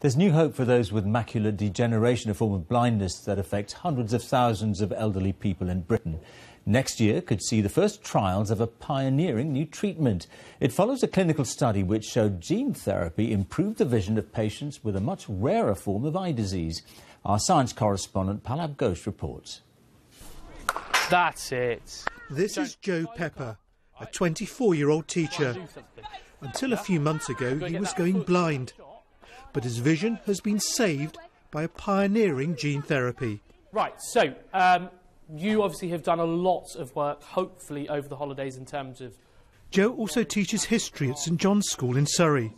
There's new hope for those with macular degeneration, a form of blindness that affects hundreds of thousands of elderly people in Britain. Next year could see the first trials of a pioneering new treatment. It follows a clinical study which showed gene therapy improved the vision of patients with a much rarer form of eye disease. Our science correspondent Palab Ghosh reports. That's it. This is Joe Pepper, a 24-year-old teacher. Until a few months ago, he was going blind. But his vision has been saved by a pioneering gene therapy. Right, so you obviously have done a lot of work, hopefully, over the holidays in terms of... Joe also teaches history at St John's School in Surrey.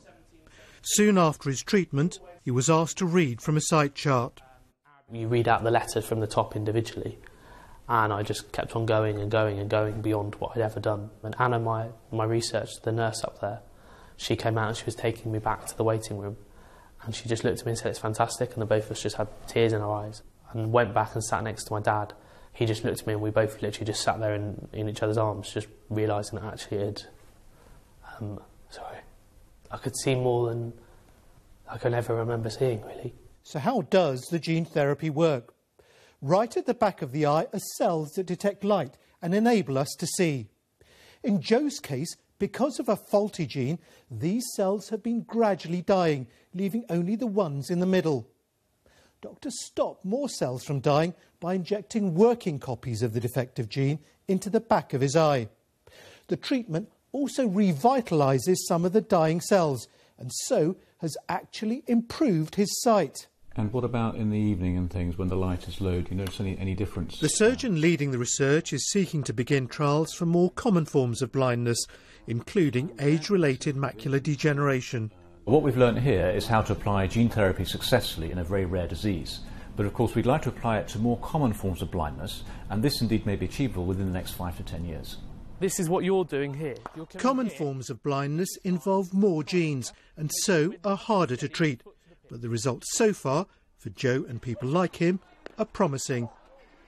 Soon after his treatment, he was asked to read from a sight chart. You read out the letters from the top individually, and I just kept on going and going and going beyond what I'd ever done. And Anna, my research, the nurse up there, she came out and she was taking me back to the waiting room, and she just looked at me and said, "It's fantastic," and the both of us just had tears in our eyes, and went back and sat next to my dad. He just looked at me and we both literally just sat there in each other's arms, just realising that actually it I could see more than I can ever remember seeing, really. So how does the gene therapy work? Right at the back of the eye are cells that detect light and enable us to see. In Joe's case, because of a faulty gene, these cells have been gradually dying, leaving only the ones in the middle. Doctors stop more cells from dying by injecting working copies of the defective gene into the back of his eye. The treatment also revitalises some of the dying cells and so has actually improved his sight. And what about in the evening and things when the light is low? Do you notice any difference? The surgeon leading the research is seeking to begin trials for more common forms of blindness, including age-related macular degeneration. What we've learned here is how to apply gene therapy successfully in a very rare disease. But of course we'd like to apply it to more common forms of blindness, and this indeed may be achievable within the next 5 to 10 years. This is what you're doing here. Common forms of blindness involve more genes and so are harder to treat. But the results so far, for Joe and people like him, are promising.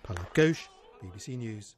Palab Ghosh, BBC News.